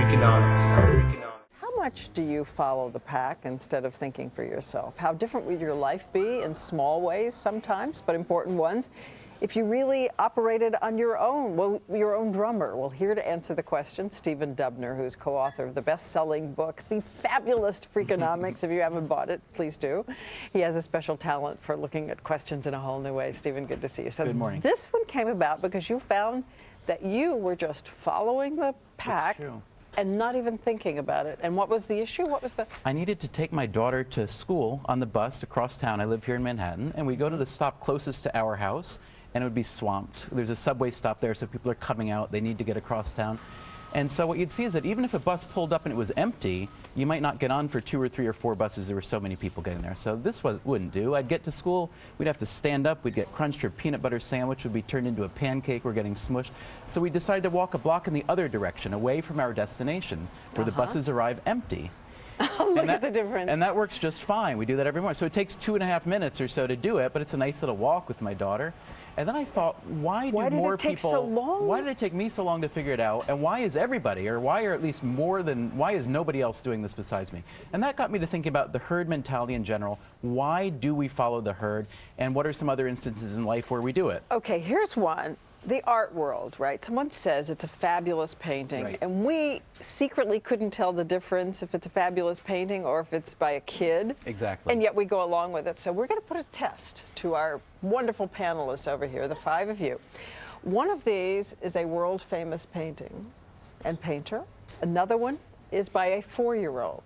Freakonomics. How much do you follow the pack instead of thinking for yourself? How different would your life be in small ways sometimes, but important ones, if you really operated on your own, well, your own drummer? Well, here to answer the question, Stephen Dubner, who's co-author of the best-selling book, The Fabulous Freakonomics. If you haven't bought it, please do. He has a special talent for looking at questions in a whole new way. Stephen, good to see you. So good morning. This one came about because you found that you were just following the pack. That's true. And not even thinking about it. And what was the issue? What was the... I needed to take my daughter to school on the bus across town. I live here in Manhattan, and we go to the stop closest to our house, and it would be swamped. There's a subway stop there, so people are coming out. They need to get across town. And so what you'd see is that even if a bus pulled up and it was empty, you might not get on for 2 or 3 or 4 buses. There were so many people getting there. So this wouldn't do. I'd get to school, we'd have to stand up, we'd get crunched, or peanut butter sandwich would be turned into a pancake, we're getting smushed. So we decided to walk a block in the other direction, away from our destination, where the buses arrive empty. Look at the difference. And that works just fine. We do that every morning. So it takes 2.5 minutes or so to do it, but it's a nice little walk with my daughter. And then I thought, why did it take so long? Why did it take me so long to figure it out? And why is everybody, or why is nobody else doing this besides me? And that got me to thinking about the herd mentality in general. Why do we follow the herd? And what are some other instances in life where we do it? Okay, here's one. The art world, right? Someone says it's a fabulous painting, right. And we secretly couldn't tell the difference if it's a fabulous painting or if it's by a kid. Exactly. And yet we go along with it. So we're going to put a test to our wonderful panelists over here, the 5 of you. One of these is a world-famous painting and painter. Another one is by a 4-year-old.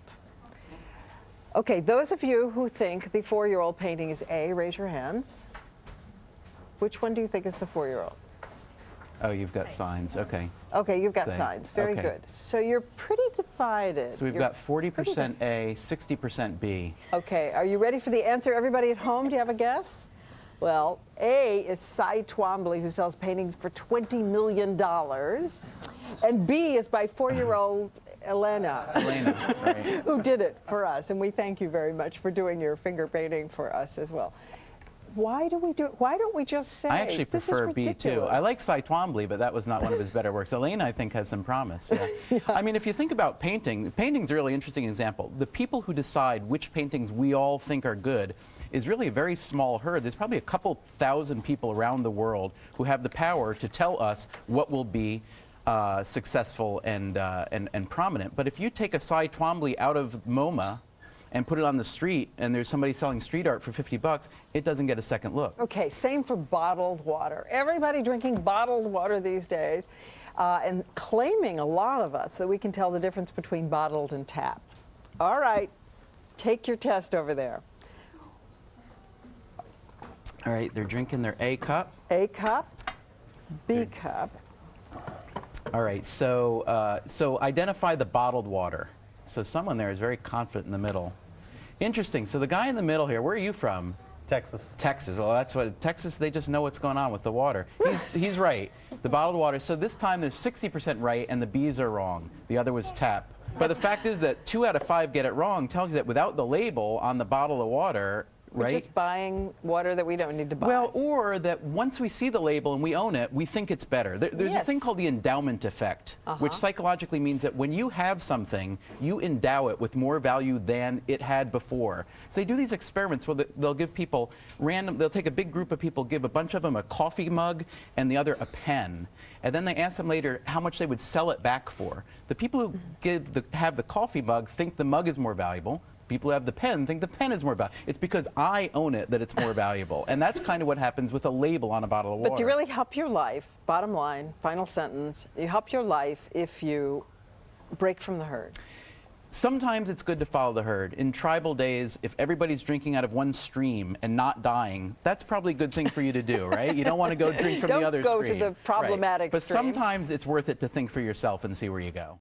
Okay, those of you who think the 4-year-old painting is A, raise your hands. Which one do you think is the 4-year-old? Oh, you've got signs. Okay. Okay, you've got Say. signs. Very Okay. good. So you're pretty divided. So we've got 40% A, 60% B. Okay, are you ready for the answer? Everybody at home, do you have a guess? Well, A is Cy Twombly, who sells paintings for $20 million. And B is by 4-year-old Elena, Right. who did it for us. And we thank you very much for doing your finger painting for us as well. Why do we do it? Why don't we just say, I actually this prefer is B ridiculous? too. I like Cy Twombly, but that was not one of his better works. Elena, I think, has some promise. Yeah. Yeah. I mean, if you think about painting's a really interesting example. The people who decide which paintings we all think are good is really a very small herd. There's probably a couple thousand people around the world who have the power to tell us what will be successful and prominent. But if you take a Cy Twombly out of MoMA and put it on the street, and there's somebody selling street art for $50, it doesn't get a second look. Okay, same for bottled water. Everybody drinking bottled water these days, and claiming, a lot of us, that we can tell the difference between bottled and tap. All right, take your test over there. All right, they're drinking their A cup. A cup, B cup. All right, so identify the bottled water. So someone there is very confident in the middle. Interesting. So the guy in the middle here, where are you from? Texas. Texas. Well, that's what Texas. They just know what's going on with the water. He's right. The bottled water. So this time there's 60% right, and the B's are wrong. The other was tap. But the fact is that 2 out of 5 get it wrong. Tells you that without the label on the bottle of water, We're right? just buying water that we don't need to buy. Well, or that once we see the label and we own it, we think it's better. There's Yes. this thing called the endowment effect, which psychologically means that when you have something, you endow it with more value than it had before. So they do these experiments where they'll give people they'll take a big group of people, give a bunch of them a coffee mug and the other a pen. And then they ask them later how much they would sell it back for. The people who have the coffee mug think the mug is more valuable. People who have the pen think the pen is more valuable. It's because I own it that it's more valuable. And that's kind of what happens with a label on a bottle of water. But you really help your life, bottom line, final sentence, you help your life if you break from the herd. Sometimes it's good to follow the herd. In tribal days, if everybody's drinking out of one stream and not dying, that's probably a good thing for you to do, right? You don't want to go drink from the other stream. Don't go to the problematic But stream. sometimes it's worth it to think for yourself and see where you go.